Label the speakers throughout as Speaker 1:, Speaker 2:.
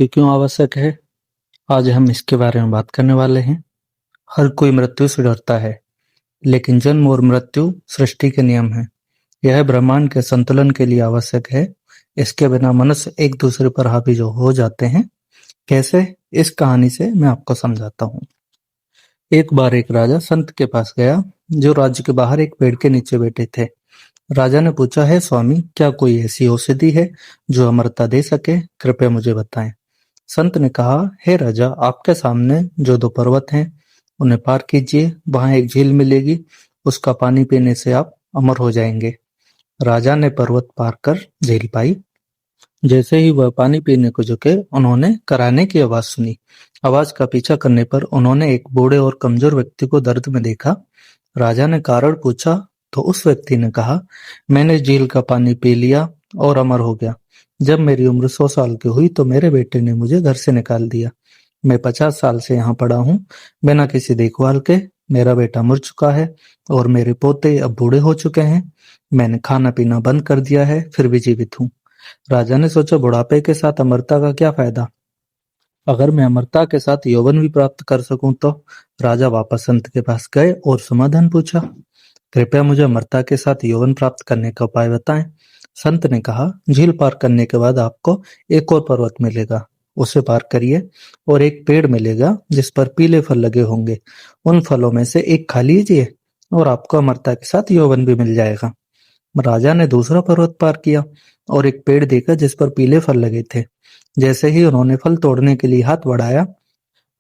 Speaker 1: मुक्ति क्यों आवश्यक है? आज हम इसके बारे में बात करने वाले हैं। हर कोई मृत्यु से डरता है, लेकिन जन्म और मृत्यु सृष्टि के नियम हैं। यह ब्रह्मांड के संतुलन के लिए आवश्यक है। इसके बिना मनुष्य एक दूसरे पर हावी जो हो जाते हैं। कैसे? इस कहानी से मैं आपको समझाता हूँ। एक बार एक राजा संत के पास गया, जो राज्य के बाहर एक पेड़ के नीचे बैठे थे। राजा ने पूछा, है स्वामी, क्या कोई ऐसी औषधि है जो अमरता दे सके? कृपया मुझे बताएं। संत ने कहा, हे राजा, आपके सामने जो दो पर्वत हैं, उन्हें पार कीजिए। वहां एक झील मिलेगी, उसका पानी पीने से आप अमर हो जाएंगे। राजा ने पर्वत पार कर झील पाई। जैसे ही वह पानी पीने को झुके, उन्होंने कराहने की आवाज सुनी। आवाज का पीछा करने पर उन्होंने एक बूढ़े और कमजोर व्यक्ति को दर्द में देखा। राजा ने कारण पूछा तो उस व्यक्ति ने कहा, मैंने झील का पानी पी लिया और अमर हो गया। जब मेरी उम्र 100 साल की हुई तो मेरे बेटे ने मुझे घर से निकाल दिया। मैं 50 साल से यहाँ पड़ा हूँ, बिना किसी देखभाल के। मेरा बेटा मर चुका है और मेरे पोते अब बूढ़े हो चुके हैं। मैंने खाना पीना बंद कर दिया है, फिर भी जीवित हूँ। राजा ने सोचा, बुढ़ापे के साथ अमरता का क्या फायदा? अगर मैं अमरता के साथ यौवन भी प्राप्त कर सकूं तो? राजा वापस संत के पास गए और समाधान पूछा। कृपया मुझे अमरता के साथ यौवन प्राप्त करने का उपाय बताएं। संत ने कहा, झील पार करने के बाद आपको एक और पर्वत मिलेगा, उसे पार करिए और एक पेड़ मिलेगा जिस पर पीले फल लगे होंगे। उन फलों में से एक खा लीजिए और आपको अमरता के साथ यौवन भी मिल जाएगा। राजा ने दूसरा पर्वत पार किया और एक पेड़ देखा जिस पर पीले फल लगे थे। जैसे ही उन्होंने फल तोड़ने के लिए हाथ बढ़ाया,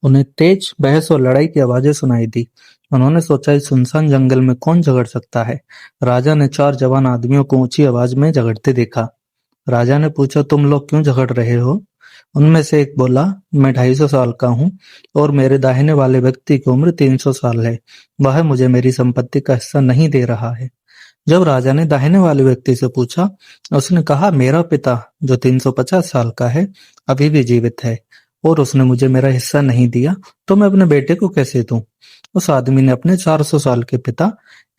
Speaker 1: उन्हें तेज बहस और लड़ाई की आवाजें सुनाई दी। उन्होंने सोचा, इस सुनसान जंगल में कौन झगड़ सकता है। राजा ने 4 जवान आदमियों को ऊंची आवाज में झगड़ते देखा। राजा ने पूछा, तुम लोग क्यों झगड़ रहे हो? उनमें से एक बोला, मैं 250 साल का हूँ और मेरे दाहिने वाले व्यक्ति की उम्र 300 साल है। वह मुझे मेरी संपत्ति का हिस्सा नहीं दे रहा है। जब राजा ने दाहिने वाले व्यक्ति से पूछा, उसने कहा, मेरा पिता जो 350 साल का है अभी भी जीवित है और उसने मुझे मेरा हिस्सा नहीं दिया, तो मैं अपने बेटे को कैसे दूं? उस आदमी ने अपने 400 साल के पिता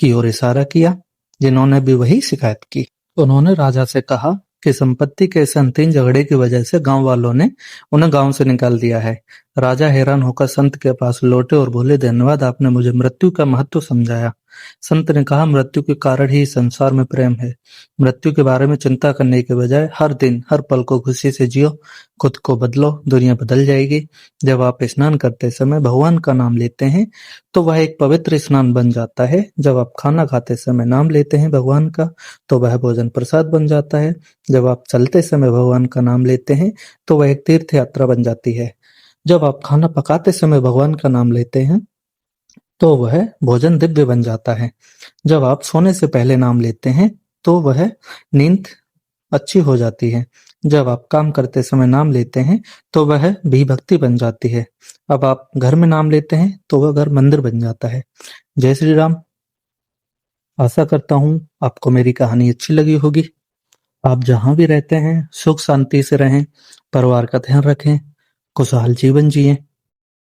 Speaker 1: की ओर इशारा किया, जिन्होंने भी वही शिकायत की। उन्होंने राजा से कहा कि संपत्ति के इस अंतिम झगड़े की वजह से गांव वालों ने उन्हें गांव से निकाल दिया है। राजा हैरान होकर संत के पास लौटे और बोले, धन्यवाद, आपने मुझे मृत्यु का महत्व समझाया। संत ने कहा, मृत्यु के कारण ही संसार में प्रेम है। मृत्यु के बारे में चिंता करने के बजाय हर दिन हर पल को खुशी से जियो। खुद को बदलो, दुनिया बदल जाएगी। जब आप स्नान करते समय भगवान का नाम लेते हैं तो वह एक पवित्र स्नान बन जाता है। जब आप खाना खाते समय नाम लेते हैं भगवान का तो वह भोजन प्रसाद बन जाता है। जब आप चलते समय भगवान का नाम लेते हैं तो वह एक तीर्थ यात्रा बन जाती है। जब आप खाना पकाते समय भगवान का नाम लेते हैं तो वह भोजन दिव्य बन जाता है। जब आप सोने से पहले नाम लेते हैं तो वह नींद अच्छी हो जाती है। जब आप काम करते समय नाम लेते हैं तो वह भी भक्ति बन जाती है। अब आप घर में नाम लेते हैं तो वह घर मंदिर बन जाता है। जय श्री राम। आशा करता हूँ आपको मेरी कहानी अच्छी लगी होगी। आप जहाँ भी रहते हैं सुख शांति से रहें, परिवार का ध्यान रखें, खुशहाल जीवन जिएं।